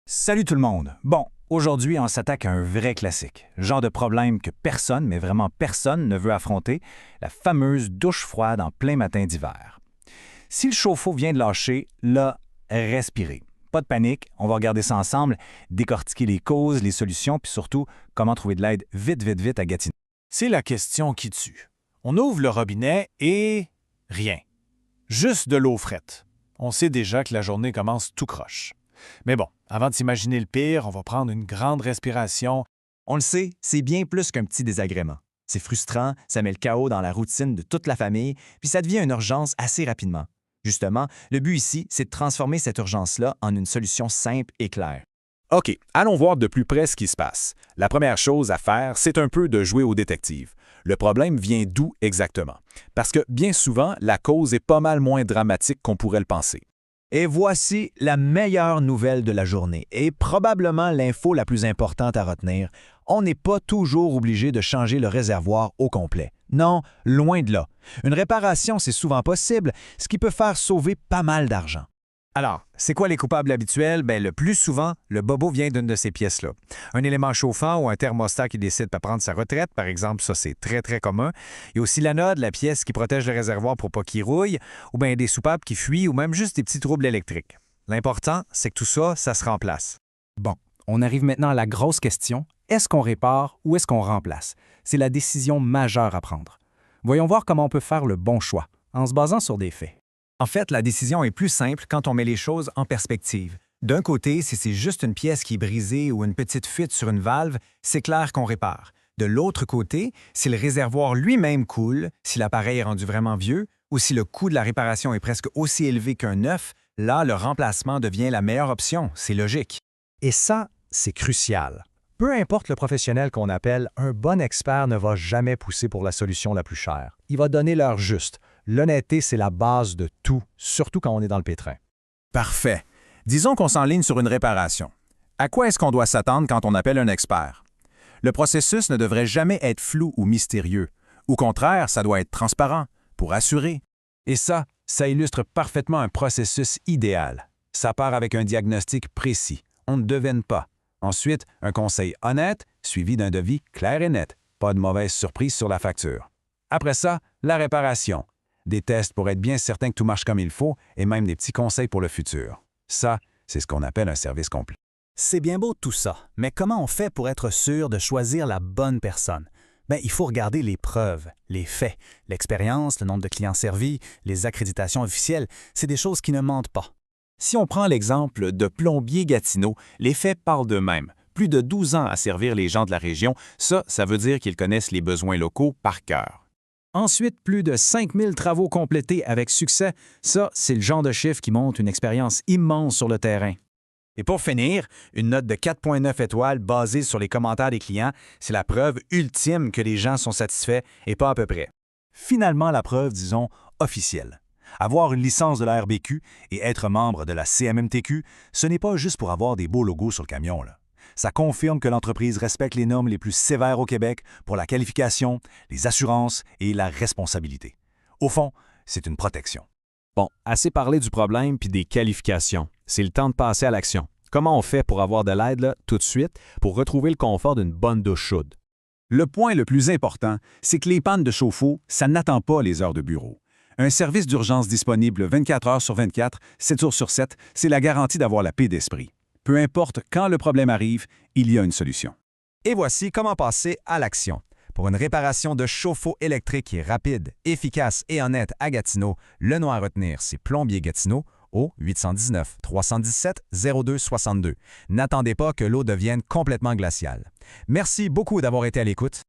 Salut tout le monde! Bon, aujourd'hui, on s'attaque à un vrai classique, genre de problème que personne, mais vraiment personne, ne veut affronter, la fameuse douche froide en plein matin d'hiver. Si le chauffe-eau vient de lâcher, là, respirez. Pas de panique, on va regarder ça ensemble, décortiquer les causes, les solutions, puis surtout, comment trouver de l'aide vite à Gatineau. C'est la question qui tue. On ouvre le robinet et... rien. Juste de l'eau frette. On sait déjà que la journée commence tout croche. Mais bon, avant de s'imaginer le pire, on va prendre une grande respiration. On le sait, c'est bien plus qu'un petit désagrément. C'est frustrant, ça met le chaos dans la routine de toute la famille, puis ça devient une urgence assez rapidement. Justement, le but ici, c'est de transformer cette urgence-là en une solution simple et claire. OK, allons voir de plus près ce qui se passe. La première chose à faire, c'est un peu de jouer au détective. Le problème vient d'où exactement? Parce que bien souvent, la cause est pas mal moins dramatique qu'on pourrait le penser. Et voici la meilleure nouvelle de la journée et probablement l'info la plus importante à retenir. On n'est pas toujours obligé de changer le réservoir au complet. Non, loin de là. Une réparation, c'est souvent possible, ce qui peut faire sauver pas mal d'argent. Alors, c'est quoi les coupables habituels? Bien, le plus souvent, le bobo vient d'une de ces pièces-là. Un élément chauffant ou un thermostat qui décide de prendre sa retraite, par exemple, ça c'est très commun. Il y a aussi l'anode, la pièce qui protège le réservoir pour pas qu'il rouille, ou bien des soupapes qui fuient, ou même juste des petits troubles électriques. L'important, c'est que tout ça, ça se remplace. Bon, on arrive maintenant à la grosse question. Est-ce qu'on répare ou est-ce qu'on remplace? C'est la décision majeure à prendre. Voyons voir comment on peut faire le bon choix, en se basant sur des faits. En fait, la décision est plus simple quand on met les choses en perspective. D'un côté, si c'est juste une pièce qui est brisée ou une petite fuite sur une valve, c'est clair qu'on répare. De l'autre côté, si le réservoir lui-même coule, si l'appareil est rendu vraiment vieux, ou si le coût de la réparation est presque aussi élevé qu'un neuf, là, le remplacement devient la meilleure option. C'est logique. Et ça, c'est crucial. Peu importe le professionnel qu'on appelle, un bon expert ne va jamais pousser pour la solution la plus chère. Il va donner l'heure juste. L'honnêteté, c'est la base de tout, surtout quand on est dans le pétrin. Parfait. Disons qu'on s'enligne sur une réparation. À quoi est-ce qu'on doit s'attendre quand on appelle un expert? Le processus ne devrait jamais être flou ou mystérieux. Au contraire, ça doit être transparent, pour assurer. Et ça illustre parfaitement un processus idéal. Ça part avec un diagnostic précis. On ne devine pas. Ensuite, un conseil honnête, suivi d'un devis clair et net. Pas de mauvaise surprise sur la facture. Après ça, la réparation. Des tests pour être bien certain que tout marche comme il faut et même des petits conseils pour le futur. Ça, c'est ce qu'on appelle un service complet. C'est bien beau tout ça, mais comment on fait pour être sûr de choisir la bonne personne? Bien, il faut regarder les preuves, les faits, l'expérience, le nombre de clients servis, les accréditations officielles. C'est des choses qui ne mentent pas. Si on prend l'exemple de Plombier Gatineau, les faits parlent d'eux-mêmes. Plus de 12 ans à servir les gens de la région, ça veut dire qu'ils connaissent les besoins locaux par cœur. Ensuite, plus de 5000 travaux complétés avec succès. Ça, c'est le genre de chiffre qui montre une expérience immense sur le terrain. Et pour finir, une note de 4,9 étoiles basée sur les commentaires des clients, c'est la preuve ultime que les gens sont satisfaits et pas à peu près. Finalement, la preuve, disons, officielle. Avoir une licence de la RBQ et être membre de la CMMTQ, ce n'est pas juste pour avoir des beaux logos sur le camion, là. Ça confirme que l'entreprise respecte les normes les plus sévères au Québec pour la qualification, les assurances et la responsabilité. Au fond, c'est une protection. Bon, assez parlé du problème puis des qualifications. C'est le temps de passer à l'action. Comment on fait pour avoir de l'aide là, tout de suite pour retrouver le confort d'une bonne douche chaude? Le point le plus important, c'est que les pannes de chauffe-eau, ça n'attend pas les heures de bureau. Un service d'urgence disponible 24 heures sur 24, 7 jours sur 7, c'est la garantie d'avoir la paix d'esprit. Peu importe quand le problème arrive, il y a une solution. Et voici comment passer à l'action. Pour une réparation de chauffe-eau électrique qui est rapide, efficace et honnête à Gatineau, le nom à retenir, c'est Plombier Gatineau au 819-317-0262. N'attendez pas que l'eau devienne complètement glaciale. Merci beaucoup d'avoir été à l'écoute.